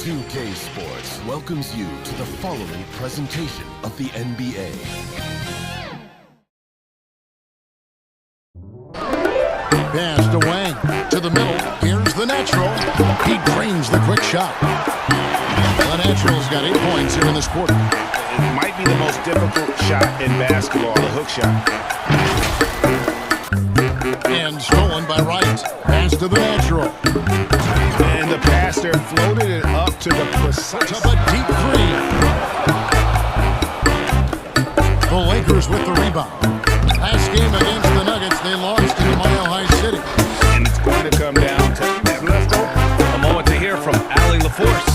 2K Sports welcomes you to the following presentation of the NBA. Pass to Wang. To the middle. Here's the natural. He drains the quick shot. The natural's got 8 points here in this quarter. It might be the most difficult shot in basketball, the hook shot. And stolen by Wright. Pass to the natural. And the pass there floated it up to the precise. Up a deep three. The Lakers with the rebound. Last game against the Nuggets, they lost in Mile High City. And it's going to come down to left open. A moment to hear from Allie LaForce.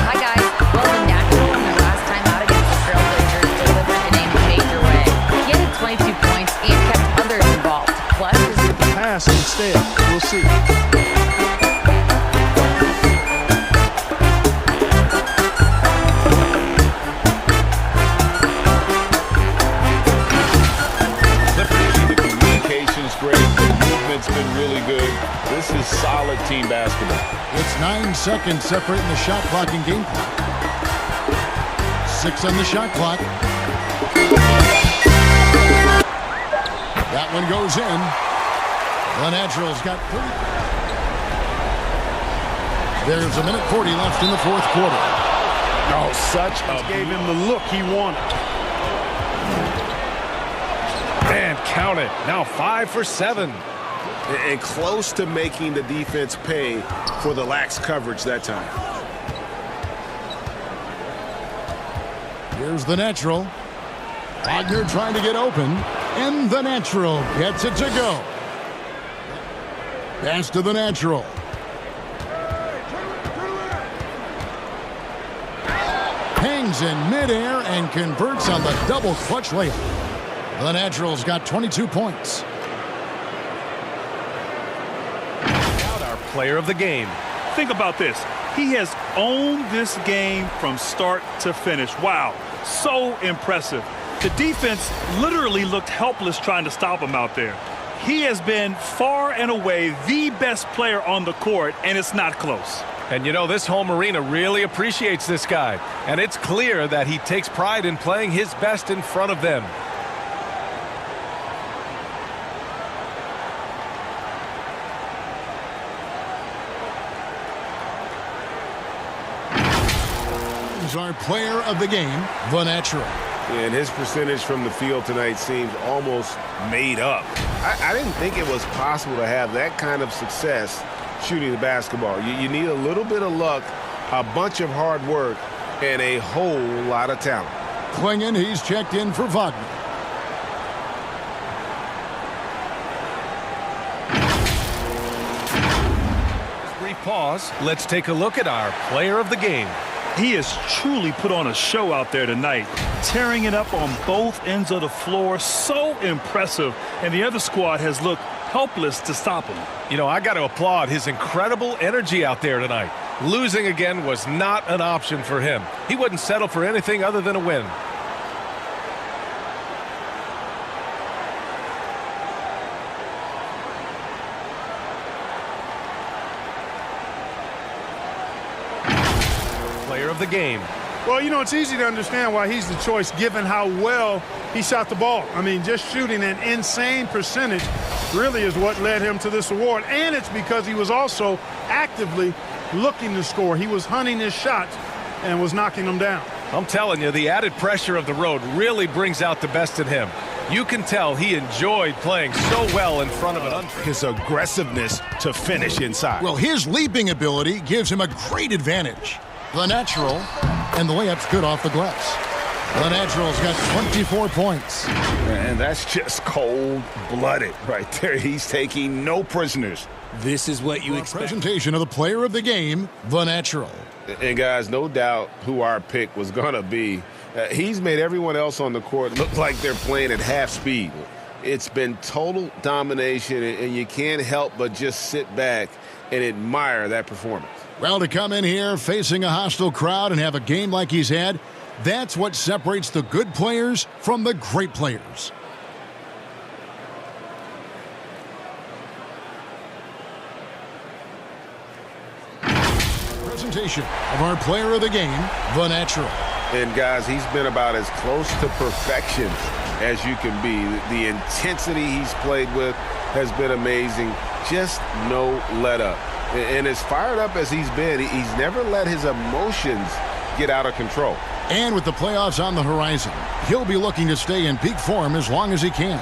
Hi, guys. Well, the Natural in their last time out against the Trailblazers delivered in a major way. He had 22 points and kept others involved. Plus, his pass instead. We'll see. Great. The movement's been really good. This is solid team basketball. It's 9 seconds separating the shot clock and game clock. 6 on the shot clock. That one goes in. The Naturals got 30. There's a minute 40 left in the fourth quarter. Oh, such a gave him the look he wanted. And count it. Now 5 for 7. And close to making the defense pay for the lax coverage that time. Here's the natural. Wagner trying to get open. And the natural gets it to go. Pass to the natural. Hangs in midair and converts on the double clutch layup. The Naturals got 22 points. Our player of the game. Think about this. He has owned this game from start to finish. Wow, so impressive. The defense literally looked helpless trying to stop him out there. He has been far and away the best player on the court, and it's not close. And you know, this home arena really appreciates this guy. And it's clear that he takes pride in playing his best in front of them. Our player of the game, the natural. And his percentage from the field tonight seems almost made up. I didn't think it was possible to have that kind of success shooting the basketball. You need a little bit of luck, a bunch of hard work, and a whole lot of talent. Klingon, he's checked in for Wagner. Pause. Let's take a look at our player of the game. He has truly put on a show out there tonight, tearing it up on both ends of the floor. So impressive. And the other squad has looked helpless to stop him. You know, I got to applaud his incredible energy out there tonight. Losing again was not an option for him. He wouldn't settle for anything other than a win. Player of the game. Well, you know, it's easy to understand why he's the choice given how well he shot the ball. I mean, just shooting an insane percentage really is what led him to this award. And it's because he was also actively looking to score. He was hunting his shots and was knocking them down. I'm telling you, the added pressure of the road really brings out the best in him. You can tell he enjoyed playing so well in front of an His aggressiveness to finish inside. Well, his leaping ability gives him a great advantage. The natural, and the layup's good off the glass. The Naturals got 24 points. And that's just cold-blooded right there. He's taking no prisoners. This is what you A expect. presentation of the player of the game, the natural. And guys, no doubt who our pick was going to be. He's made everyone else on the court look like they're playing at half speed. It's been total domination, and you can't help but just sit back and admire that performance. Well, to come in here facing a hostile crowd and have a game like he's had, that's what separates the good players from the great players. Presentation of our player of the game, the Natural. And guys, he's been about as close to perfection as you can be. The intensity he's played with has been amazing. Just no let up. And as fired up as he's been, he's never let his emotions get out of control. And with the playoffs on the horizon, he'll be looking to stay in peak form as long as he can.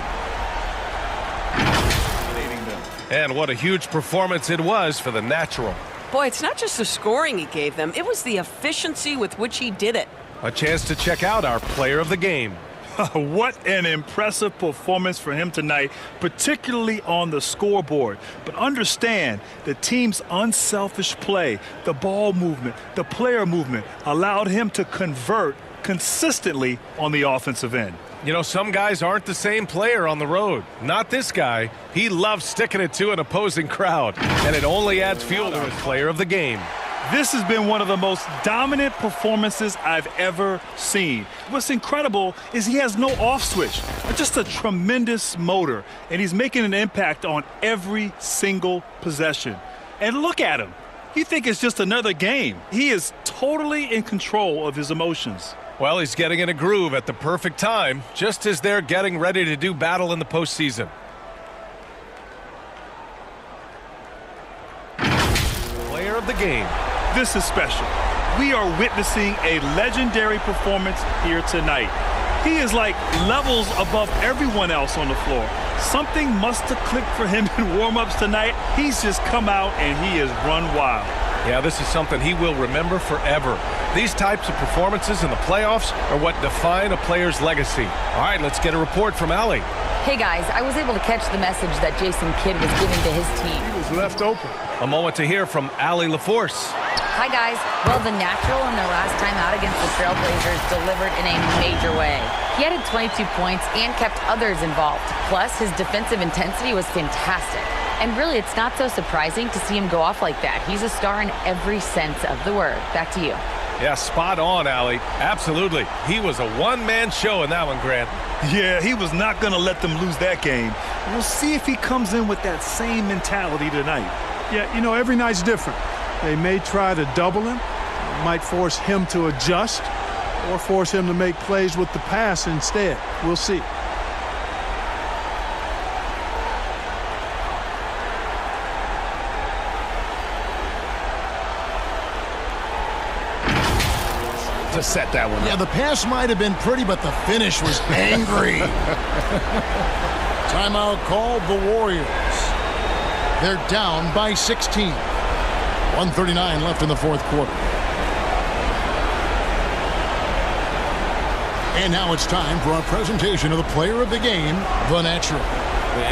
And what a huge performance it was for the Natural. Boy, it's not just the scoring he gave them. It was the efficiency with which he did it. A chance to check out our player of the game. What an impressive performance for him tonight, particularly on the scoreboard. But understand, the team's unselfish play, the ball movement, the player movement allowed him to convert consistently on the offensive end. You know, some guys aren't the same player on the road. Not this guy. He loves sticking it to an opposing crowd, and it only adds fuel to his player of the game. This has been one of the most dominant performances I've ever seen. What's incredible is he has no off switch, just a tremendous motor, and he's making an impact on every single possession. And look at him. You think it's just another game. He is totally in control of his emotions. Well, he's getting in a groove at the perfect time, just as they're getting ready to do battle in the postseason. Player of the game. This is special. We are witnessing a legendary performance here tonight. He is like levels above everyone else on the floor. Something must have clicked for him in warm-ups tonight. He's just come out and he has run wild. Yeah, this is something he will remember forever. These types of performances in the playoffs are what define a player's legacy. All right, let's get a report from Allie. Hey guys, I was able to catch the message that Jason Kidd was giving to his team. He was left open. A moment to hear from Allie LaForce. Hi guys. Well, the Natural in their last time out against the Trailblazers delivered in a major way. He added 22 points and kept others involved. Plus, his defensive intensity was fantastic. And really, it's not so surprising to see him go off like that. He's a star in every sense of the word. Back to you. Yeah, spot on, Allie. Absolutely. He was a one-man show in that one, Grant. Yeah, he was not going to let them lose that game. We'll see if he comes in with that same mentality tonight. Yeah, you know, every night's different. They may try to double him, might force him to adjust, or force him to make plays with the pass instead. We'll see. To set that one up. Yeah, the pass might have been pretty, but the finish was angry. Timeout called the Warriors. They're down by 16. 1:39 left in the fourth quarter. And now it's time for our presentation of the player of the game, the Natural.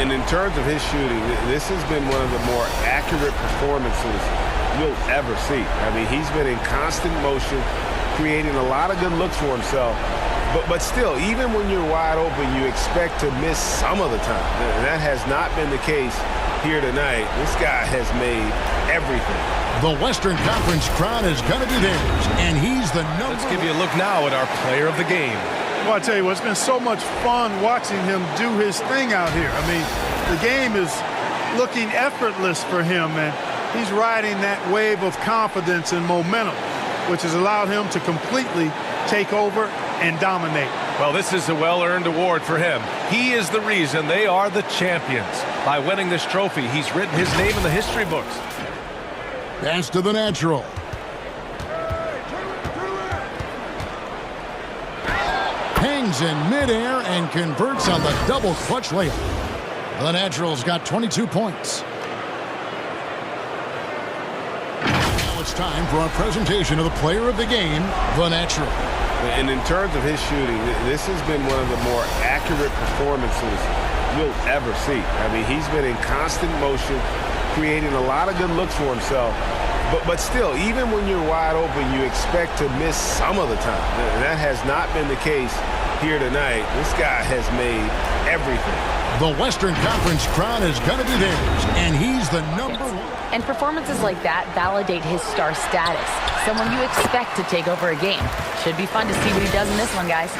And in terms of his shooting, this has been one of the more accurate performances you'll ever see. I mean, he's been in constant motion, creating a lot of good looks for himself. But still, even when you're wide open, you expect to miss some of the time. And that has not been the case here tonight. This guy has made everything. The Western Conference crown is going to be theirs, and he's the number. Let's give you a look now at our player of the game. Well, I tell you what, it's been so much fun watching him do his thing out here. I mean, the game is looking effortless for him, and he's riding that wave of confidence and momentum, which has allowed him to completely take over and dominate. Well, this is a well-earned award for him. He is the reason they are the champions. By winning this trophy, he's written his name in the history books. Pass to the Natural. Hangs in midair and converts on the double clutch layup. The Natural's got 22 points. Now it's time for our presentation of the player of the game, the Natural. And in terms of his shooting, this has been one of the more accurate performances you'll ever see. I mean, he's been in constant motion, creating a lot of good looks for himself. But still, even when you're wide open, you expect to miss some of the time. And that has not been the case here tonight. This guy has made everything. The Western Conference crown is going to be theirs, and he's the number one. And performances like that validate his star status. Someone you expect to take over a game. Should be fun to see what he does in this one, guys.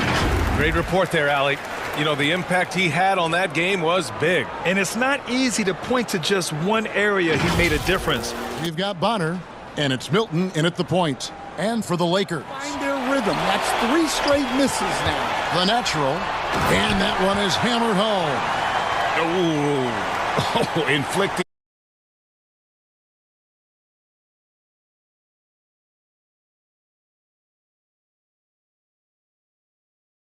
Great report there, Allie. You know, the impact he had on that game was big. And it's not easy to point to just one area he made a difference. We've got Bonner. And it's Milton in at the point. And for the Lakers, Find their rhythm. That's 3 straight misses now. the natural. And that one is hammered home. Oh, inflicting.